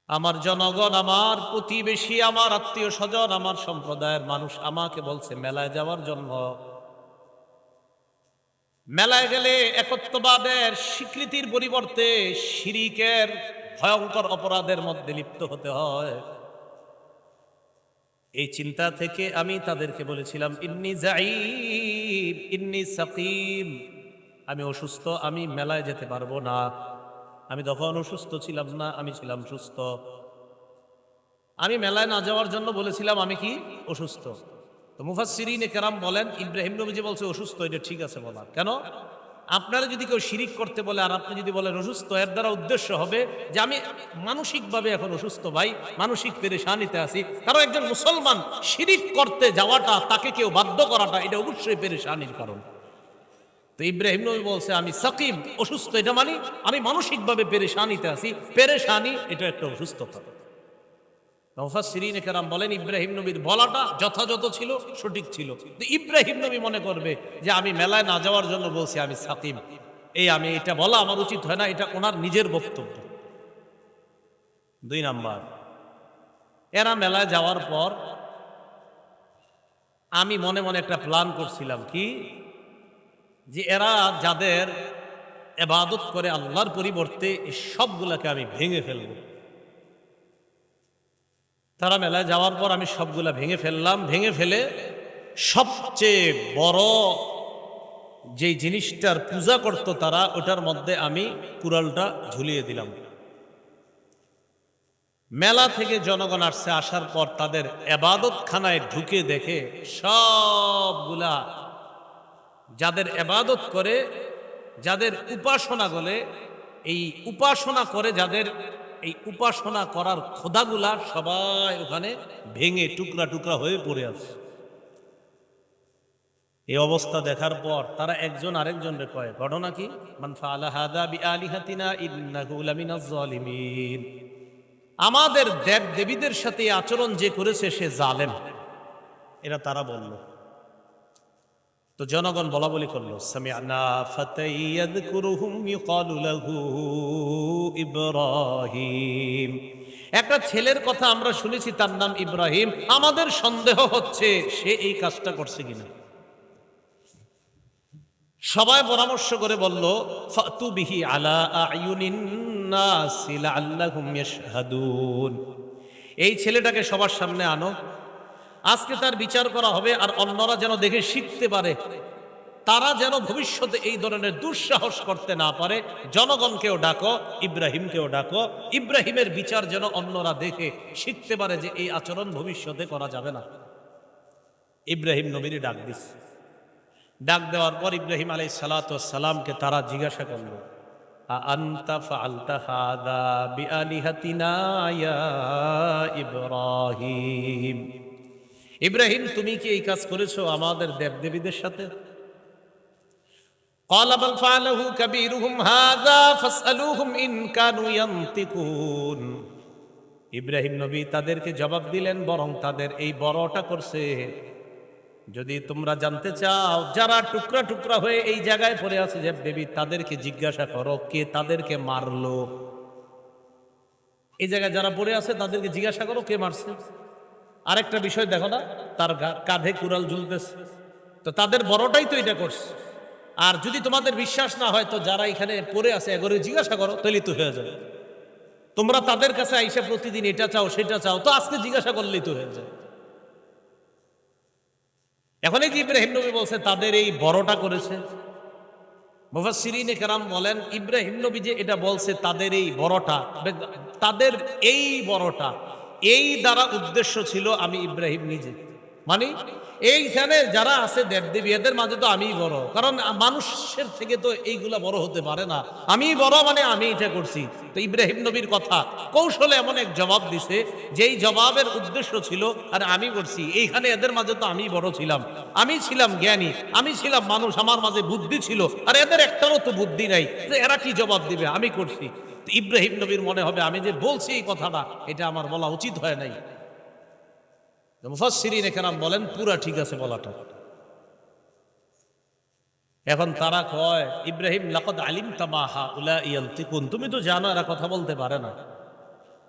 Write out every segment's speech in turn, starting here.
আমার জনগণ, আমার প্রতিবেশী, আমার আত্মীয় স্বজন, আমার সম্প্রদায়ের মানুষ আমাকে বলছে মেলায় যাওয়ার জন্য। মেলায় গেলে একত্ববাদের স্বীকৃতির পরিবর্তে শিরিকের ভয়ঙ্কর অপরাধের মধ্যে লিপ্ত হতে হয়। এই চিন্তা থেকে আমি তাদেরকে বলেছিলাম ইন্নী যাঈব, ইন্নী সাকিম, আমি অসুস্থ, আমি মেলায় যেতে পারবো না। আমি তখন অসুস্থ ছিলাম না, আমি ছিলাম সুস্থ। আমি মেলায় না যাওয়ার জন্য বলেছিলাম আমি কি অসুস্থ। তো মুফাসসিরিনে কেরাম বলেন ইব্রাহিম নবী যে বলছে অসুস্থ, এটা ঠিক আছে বলা। কেন? আপনারা যদি কেউ শিরিক করতে বলে আর আপনি যদি বলেন অসুস্থ, এর দ্বারা উদ্দেশ্য হবে যে আমি মানসিকভাবে এখন অসুস্থ ভাই, মানসিক পেরেশানিতে আছি। কারণ একজন মুসলমান শিরিক করতে যাওয়াটা, তাকে কেউ বাধ্য করাটা, এটা অবশ্যই পেরেশানির কারণ। তো ইব্রাহিম নবী বলছে আমি সাকিম, অসুস্থ, এটা মানে আমি মানসিকভাবে পেরেশানিতে আছি। পেরেশানি এটা একটা অসুস্থতা। মুফাসসিরিনে কেরাম বলেন ইব্রাহিম নবীর বলাটা যথাযথ ছিল, সঠিক ছিল। তো ইব্রাহিম নবী মনে করবে যে আমি মেলায় না যাওয়ার জন্য বলছি আমি সাকিম, আমি এটা বলা আমার উচিত হয় না, এটা ওনার নিজের বক্তব্য। 2 নাম্বার, এরা মেলায় যাওয়ার পর আমি মনে মনে একটা প্ল্যান করছিলাম কি, যে এরা যাদের ইবাদত করে আল্লাহর পরিবর্তে এই সবগুলাকে আমি ভেঙে ফেলবো। তারা মেলায় যাওয়ার পর আমি সবগুলা ভেঙে ফেললাম। ভেঙে ফেলে সবচেয়ে বড় যেই জিনিসটার পূজা করত তারা, ওটার মধ্যে আমি কুড়ালটা ঝুলিয়ে দিলাম। মেলা থেকে জনগণ আসছে, আসার পর তাদের ইবাদতখানায় ঢুকে দেখে সবগুলা যাদের ইবাদত করে, যাদের উপাসনা বলে, এই উপাসনা করে যাদের, এই উপাসনা করার খোদাগুলা সবাই ওখানে ভেঙে টুকরা টুকরা হয়ে পড়ে আছে। এই অবস্থা দেখার পর তারা একজন আরেকজনকে কয়, ঘটনা কি? মান ফাআলা হাযা বিআলিহাতিনা ইন্নাহু লামিনাজ জালিমিন। আমাদের দেব দেবীদের সাথে এই আচরণ যে করেছে সে জালেম। এরা তারা বলল। তো জনগণ বলা বলি করলো, সামি'না ফাতাই ইয়াযকুরুহুম ইউকালু লাহু ইব্রাহিম। একটা ছেলের কথা আমরা শুনেছি, তার নাম ইব্রাহিম। আমাদের সন্দেহ হচ্ছে সে এই কাজটা করছে কিনা। সবাই পরামর্শ করে বলল, ফাতু বিহি আলা আয়ুনিন নাসি লাআল্লাহুম ইয়াশহাদুন। এই ছেলেটাকে সবার সামনে আনো, আজকে তার বিচার করা হবে, আর অন্যরা যেন দেখে শিখতে পারে, তারা যেন ভবিষ্যতে এই ধরনের দুঃসাহস করতে না পারে। জনগণকেও ডাকো, ইব্রাহিমকেও ডাকো, ইব্রাহিমের বিচার যেন অন্যরা দেখে শিখতে পারে যে এই আচরণ ভবিষ্যতে করা যাবে না। ইব্রাহিম নবীর ডাক দিস। ডাক দেওয়ার পর ইব্রাহিম আলাইহিস সালাতু ওয়াস সালামকে তারা জিজ্ঞাসা করল, আনতা ফাআলতা হাযা বিআলিহাতিনা ইয়া ইব্রাহিম। ইব্রাহিম, তুমি কি এই কাজ করেছো আমাদের দেবদেবীদের সাথে? ক্বালা বাল ফাআলাহু কাবীরুহুম হাযা ফাসআলুহুম ইন কানু ইয়ানতিকুন। ইব্রাহিম নবী তাদেরকে জবাব দিলেন, বরং তাদের এই বড়টা করছে। যদি তোমরা জানতে চাও, যারা টুকরা টুকরা হয়ে এই জায়গায় পড়ে আছে দেবদেবী, তাদেরকে জিজ্ঞাসা করো কে তাদেরকে মারলো। এই জায়গায় যারা পড়ে আছে তাদেরকে জিজ্ঞাসা করো কে মারছে। আরেকটা বিষয় দেখো না, তার কাঁধে কুড়াল ঝুলতেছে, তো তাদের বড়টাই তো এটা করছে। আর যদি তোমাদের বিশ্বাস না হয়, তো যারা এখানে পড়ে আছে এগোরে জিজ্ঞাসা করো, তাহলেই তো হয়ে যাবে। তোমরা তাদের কাছে আইসা প্রতিদিন এটা চাও সেটা চাও, তো আজকে জিজ্ঞাসা করলেই তো হয়ে যায়। এখন এই যে ইব্রাহিম নবী বলছে তাদের এই বড়টা করেছে, মুফাসসিরিনে কেরাম বলেন ইব্রাহিম নবী যে এটা বলছে তাদের এই বড়টা, তাদের এই বড়টা, এই দ্বারা উদ্দেশ্য ছিল আমি ইব্রাহিম নিজে। মানে এইখানে যারা আছে দেবদেবী, এদের মাঝে তো আমিই বড়, কারণ মানুষের থেকে তো এইগুলা বড় হতে পারে না। আমি বড় মানে আমি এটা করছি। তো ইব্রাহিম নবীর কথা কৌশলে এমন এক জবাব দিছে, যেই জবাবের উদ্দেশ্য ছিল আর আমি করছি, এইখানে এদের মাঝে তো আমি বড় ছিলাম, আমি ছিলাম জ্ঞানী, আমি ছিলাম মানুষ, আমার মাঝে বুদ্ধি ছিল, আর এদের একটারও তো বুদ্ধি নাই, যে এরা কি জবাব দিবে, আমি করছি। তো ইব্রাহিম নবীর মনে হবে আমি যে বলছি এই কথাটা, এটা আমার বলা উচিত হয় নাই। মুফাসসিরিনে কেরাম বলেন পুরা ঠিক আছে বলাটা। এখন তারা কয়, ইব্রাহিম লাকাদ আলিমতা মা হাউলা ইয়ানতিকুন, তুমি তো জানো এরা কথা বলতে পারে না।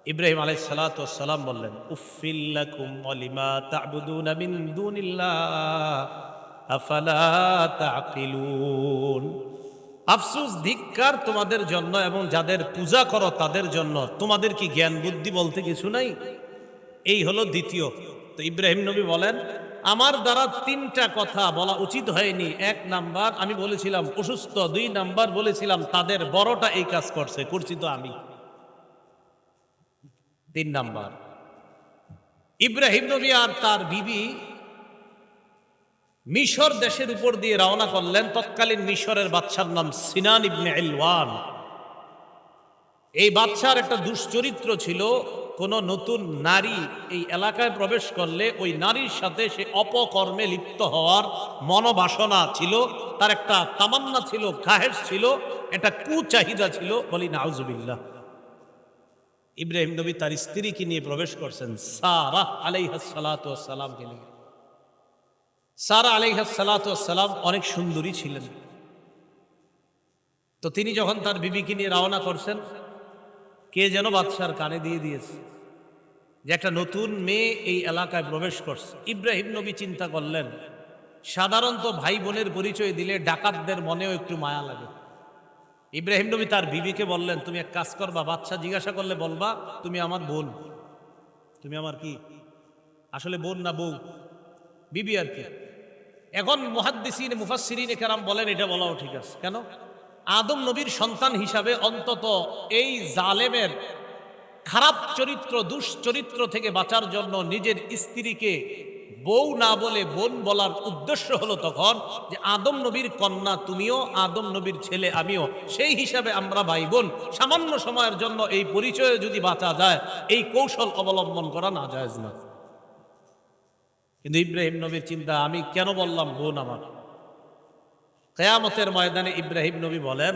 ইব্রাহিম আলাইহিস সালাতু ওয়াস সালাম বললেন, উফিল লাকুম ওয়া লিমা তা'বুদুনা মিন দুনিল্লাহ আফালা তা'কিলুন। আফসোস, ধিক্কার তোমাদের জন্য এবং যাদের পূজা করো তাদের জন্য, তোমাদের কি জ্ঞান বুদ্ধি বলতে কিছু নাই? এই হলো দ্বিতীয়। তো ইব্রাহিম নবী বলেন, আমার দ্বারা তিনটা কথা বলা উচিত হয়নি। এক নাম্বার আমি বলেছিলাম অসুস্থ, দুই নাম্বার বলেছিলাম তাদের বড়টা এই কাজ করছি তো আমি। তিন নাম্বার, ইব্রাহিম নবী আর তার বিবি মিশর দেশের উপর দিয়ে রওনা করলেন। তৎকালীন মিশরের বাদশার নাম সিনান ইবনে ইলওয়ান। এই বাদশার একটা দুশ্চরিত্র ছিল, কোন নতুন নারী এই এলাকায় প্রবেশ করলে ওই নারীর সাথে সে অপকর্মে লিপ্ত হওয়ার মনোবাসনা ছিল, তার একটা তামান্না ছিল, খাহেশ ছিল, একটা কুচাহিদা ছিল, বলি নাউজুবিল্লাহ। ইব্রাহিম নবী তার স্ত্রীকে নিয়ে প্রবেশ করছেন, সারা আলাইহাস সালাতু ওয়াস সালামকে নিয়ে। সারা আলাইহাস সালাতু ওয়াস সালাম অনেক সুন্দরী ছিলেন। তো তিনি যখন তার বিবিকে নিয়ে রওনা করছেন, কে যেন বাদশার কানে দিয়ে দিয়েছে যে একটা নতুন মেয়ে এই এলাকায় প্রবেশ করছে। ইব্রাহিম নবী চিন্তা করলেন, সাধারণত ভাই বোনের পরিচয় দিলে ডাকাতদের মনেও একটু মায়া লাগে। ইব্রাহিম নবী তার বিবিকে বললেন, তুমি এক কাজ করবা, বাদশা জিজ্ঞাসা করলে বলবা তুমি আমার বোন। তুমি আমার কি আসলে বোন না বউ? বিবি আর কি। এখন মুহাদ্দিসিন মুফাসসিরিন কেরাম বলেন এটা বলাও ঠিক আছে। কেন? আদম নবীর সন্তান হিসাবে অন্তত এই জালেমের খারাপ চরিত্র, দুশ্চরিত্র থেকে বাঁচার জন্য নিজের স্ত্রীকে বউ না বলে বোন বলার উদ্দেশ্য হলো তখন যে আদম নবীর কন্যা তুমিও, আদম নবীর ছেলে আমিও, সেই হিসাবে আমরা ভাই বোন। সামান্য সময়ের জন্য এই পরিচয়ে যদি বাঁচা যায়, এই কৌশল অবলম্বন করা না জায়েজ না। কিন্তু ইব্রাহিম নবীর চিন্তা, আমি কেন বললাম বোন আমার? কিয়ামতের ময়দানে ইব্রাহিম নবী বলেন,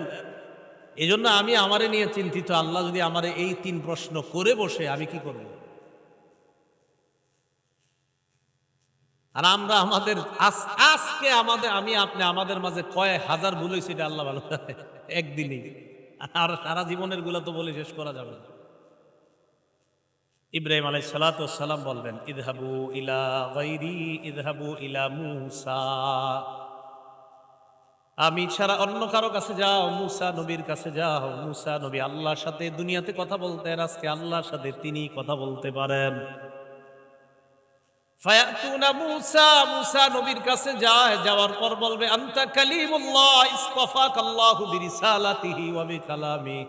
এই জন্য আমি আমারে নিয়ে চিন্তিত, আল্লাহ যদি আমারে এই তিন প্রশ্ন করে বসে আমি কি করব? আর আমরা আমাদের আজকে আমাদের মাঝে কয়েক হাজার ভুল হয়েছে, এটা আল্লাহ ভালো জানে, একদিনই। আর সারা জীবনের গুলো তো বলে শেষ করা যাবে না। ইব্রাহিম আলাইহিস সালাতু ওয়াস সালাম বলবেন, ইযহাবু ইলা গায়রি, ইযহাবু ইলা মূসা। আমি ছাড়া অন্য কারো কাছে যাও, মূসা নবীর কাছে যাও। মূসা নবী আল্লাহর সাথে দুনিয়াতে কথা বলতেন, আজকে আল্লাহর সাথে তিনি কথা বলতে পারেন। ফায়াতুনা মূসা, মূসা নবীর কাছে যায়, যাওয়ার পর বলবে, আনতা কালিমুল্লাহ ইসতাফাকাল্লাহু বিরিসালাতিহি ওয়া বিকালামি।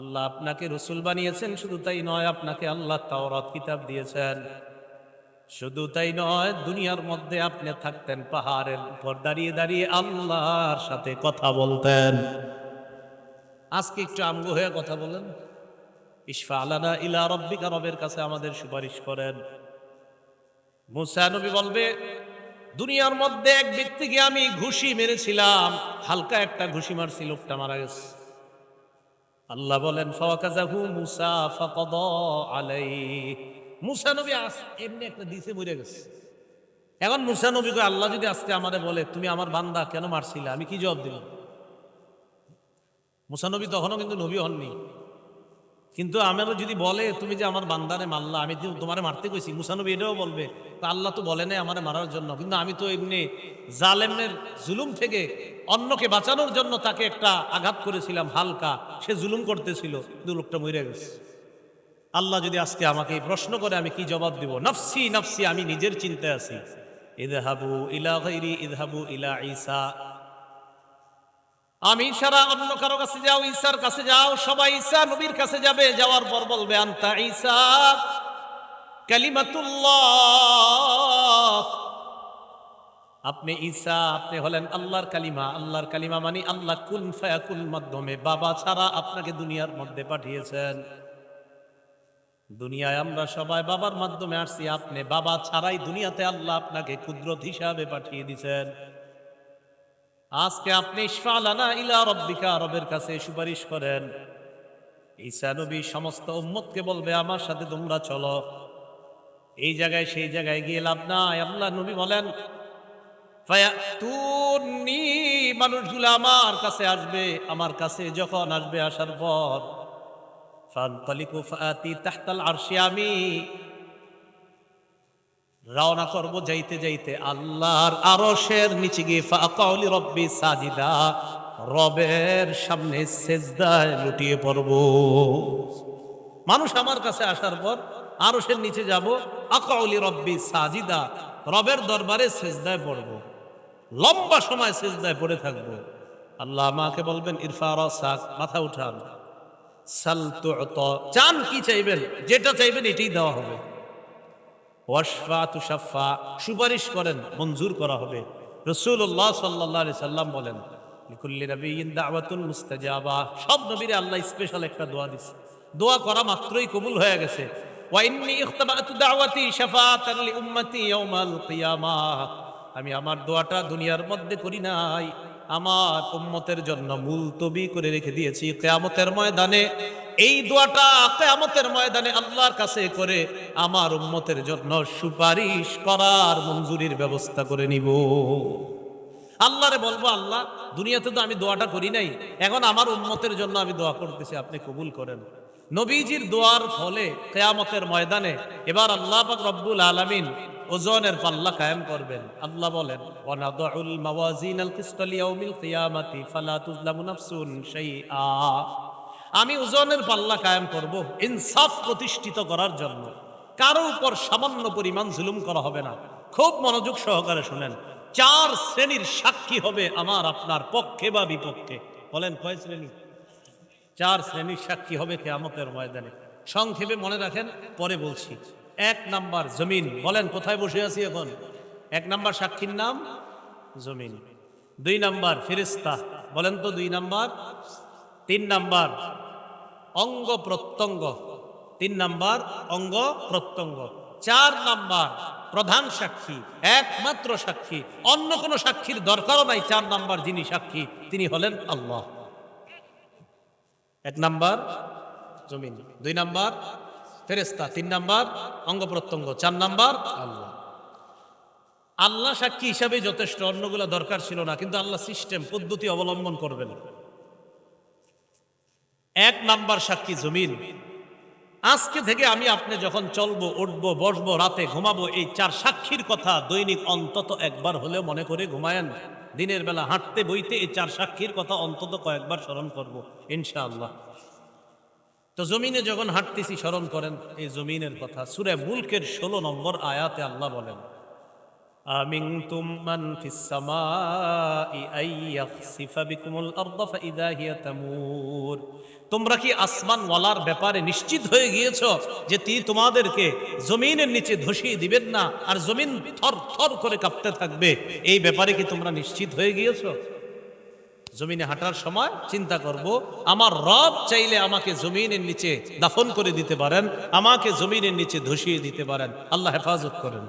আল্লাহ আপনাকে রাসূল বানিয়েছেন, শুধু তাই নয় আপনাকে আল্লাহ তাওরাত কিতাব দিয়েছেন। শুধু তাই নয়, দুনিয়ার মধ্যে আপনি থাকতেন পাহাড়ের উপর দাঁড়িয়ে দাঁড়িয়ে আল্লাহর সাথে কথা বলতেন। আজকে একটু আমগো হয়ে কথা বলেন, ইশফা আলানা ইলা রাব্বিকা, রবের কাছে আমাদের সুপারিশ করেন। মূসা নবী বলবে, দুনিয়ার মধ্যে এক ব্যক্তিকে আমি ঘুষি মেরেছিলাম, হালকা একটা ঘুষি মারছি, লোকটা মারা গেছে। আল্লাহ বলেন, ফাওয়াকাযাহু মূসা ফাকাদা আলাইহি। মূসা নবী এমনি একটা দিছে, মরে গেছে। এখন মূসা নবীকে আল্লাহ যদি আজকে আমারে বলে, তুমি আমার বান্দা কেন মারছিলে, আমি কি জবাব দিব? মূসা নবী তখনও কিন্তু নবী হননি, কিন্তু আমারও যদি বলে তুমি যে আমার বান্দারে মারলা, আমি তোমারে মারতে কইছি, মূসা নবী এটাও বলবে, আল্লাহ তো বলে নাই আমারে মারার জন্য, কিন্তু আমি তো এমনি জালেমের জুলুম থেকে অন্যকে বাঁচানোর জন্য তাকে একটা আঘাত করেছিলাম হালকা, সে জুলুম করতেছিল, কিন্তু লোকটা মরে গেছে। আল্লাহ যদি আজকে আমাকে এই প্রশ্ন করে, আমি কি জবাব দিব? নফসি নফসি, আমি নিজের চিন্তায় আছি। ইযহাবু ইলা গায়রি, ইযহাবু ইলা ঈসা। আমি ছাড়া অন্য কারো কাছে যাও, ঈসার কাছে যাও। সবাই ঈসা নবীর কাছে যাবে, যাওয়ার পর বলবে, আনতা ঈসা কালিমাতুল্লাহ। আপনি ঈসা, আপনি হলেন আল্লাহর কালিমা। আল্লাহর কালিমা মানে আল্লাহ কুন ফায়াকুন মাধ্যমে বাবা ছাড়া আপনাকে দুনিয়ার মধ্যে পাঠিয়েছেন। দুনিয়ায় আমরা সবাই বাবার মাধ্যমে আসছি, আপনি বাবা ছাড়াই দুনিয়াতে আল্লাহ আপনাকে কুদরত হিসাবে পাঠিয়ে দিয়েছেন। আজকে আপনি ইশফা লানা ইলা রাব্বিকা, রবের কাছে সুপারিশ করেন। ঈসা নবী সমস্ত উম্মতকে বলবে, আমার সাথে তোমরা চলো, এই জায়গায় সেই জায়গায় গিয়ে লাভ নাই। আল্লাহ নবী বলেন, ফায়াতুনি, মানুষগুলো আমার কাছে আসবে। আমার কাছে যখন আসবে, আসার পর ফানতালিকু ফাআতি তাহতাল আরশি, আমি রওনা করব যাইতে যাইতে আল্লাহর আরশের নিচে গিয়ে ফাআকাউলি রব্বি সাজিদা, রবের সামনে সেজদায় লুটিয়ে পড়ব। মানুষ আমার কাছে আসার পর আরশের নিচে যাব, আকাউলি রব্বি সাজিদা, রবের দরবারে সেজদায় পড়ব, লম্বা সময় সেজদায় পড়ে থাকব। আল্লাহ আমাকে বলবেন ইরফা রাসাক, মাথা উঠান, সাল তু'তা, চান কি চাইবেন, যেটা চাইবেন এটাই দেওয়া হবে। ওয়াশফা তুশাফা, সুপারিশ করেন, মঞ্জুর করা হবে। রাসূলুল্লাহ সাল্লাল্লাহু আলাইহি সাল্লাম বলেন লিকুল্লি নাবিয়্যিন দাওয়াতুন মুস্তাজাবা, সব নবীরে আল্লাহ স্পেশাল একটা দোয়া দিয়েছে, দোয়া করা মাত্রই কবুল হয়ে গেছে। ওয়া ইন্নী ইখতাবাতু দাওয়াতি শাফাআতান লি উম্মতি ইয়াউমাল কিয়ামাহ, আমি আমার দোয়াটা দুনিয়ার মধ্যে করি নাই, আমার উম্মতের জন্য মুলতবি করে রেখে দিয়েছি। কিয়ামতের ময়দানে এই দোয়াটা কিয়ামতের ময়দানে আল্লাহর কাছে করে আমার উম্মতের জন্য সুপারিশ করার মঞ্জুরির ব্যবস্থা করে নিব। আল্লাহরে বলবো, আল্লাহ দুনিয়াতে তো আমি দোয়াটা করি নাই, এখন আমার উম্মতের জন্য আমি দোয়া করতেছি, আপনি কবুল করেন। নবীজির দোয়ার ফলে কিয়ামতের ময়দানে এবার আল্লাহ পাক রব্বুল আলামিন ওজনের পাল্লা কায়েম করবেন। আল্লাহ বলেন ওয়ানাদউল মাওয়াজিনাল কিসতা লিয়াউমিল কিয়ামাতি ফালা তুজলামু নাফসুন শাইআ, আমি ওজনের পাল্লা কায়েম করব ইনসাফ প্রতিষ্ঠিত করার জন্য, কারো উপর সামান্য পরিমাণ জুলুম করা হবে না। খুব মনোযোগ সহকারে শুনেন, 4 শ্রেণীর সাক্ষী হবে আমার আপনার পক্ষে বা বিপক্ষে। বলেন কয় শ্রেণী? 4 শ্রেণীর সাক্ষী হবে কিয়ামতের ময়দানে। সংক্ষেপে মনে রাখেন, পরে বলছি। 1 নাম্বার জমিন। বলেন কোথায় বসে আছি এখন? 1 নাম্বার সাক্ষীর নাম জমিন। 2 নাম্বার ফেরেশতা। বলেন তো 2 নাম্বার। 3 নাম্বার অঙ্গ প্রত্যঙ্গ। 3 নাম্বার অঙ্গ প্রত্যঙ্গ। 4 নাম্বার প্রধান সাক্ষী, একমাত্র সাক্ষী, অন্য কোনো সাক্ষীর দরকারও নাই। 4 নাম্বার যিনি সাক্ষী তিনি হলেন আল্লাহ। 1 নাম্বার জমিন, 2 নাম্বার ফেরেশতা, 3 নাম্বার অঙ্গ প্রত্যঙ্গ, 4 নাম্বার আল্লাহ। আল্লাহ সাক্ষী হিসাবে যথেষ্ট, অন্যগুলো দরকার ছিল না, কিন্তু আল্লাহ সিস্টেম পদ্ধতি অবলম্বন করবেন। 1 নাম্বার সাক্ষী জমিন। আজকে থেকে আমি আপনি যখন চলবো, উঠবো, বসবো, রাতে ঘুমাবো, এই 4 সাক্ষীর কথা দৈনিক অন্তত একবার হলেও মনে করে ঘুমায়েন। দিনের বেলা হাঁটতে বইতে এই 4 সাক্ষীর কথা অন্তত কয়েকবার স্মরণ করব ইনশাআল্লাহ। তো জমিনে যখন হাঁটতেছি স্মরণ করেন এই জমিনের কথা। সূরা মুলকের 16 নম্বর আয়াতে আল্লাহ বলেন আমিনতুম মান ফিস সামাই আইয়াখসিফা বিকুমুল আরদা ফাইদা হিয়া তামুর, তোমরা কি আসমান ওয়ালার ব্যাপারে নিশ্চিত হয়ে গিয়েছো যে তিনি তোমাদেরকে জমিনের নিচে ধসিয়ে দিবেন না আর জমিন থর থর করে কাঁপতে থাকবে? এই ব্যাপারে কি তোমরা নিশ্চিত হয়ে গিয়েছো? জমিনে হাঁটার সময় চিন্তা করব, আমার রব চাইলে আমাকে জমিনের নিচে দাফন করে দিতে পারেন, আমাকে জমিনের নিচে ধসিয়ে দিতে পারেন। আল্লাহ হেফাজত করেন।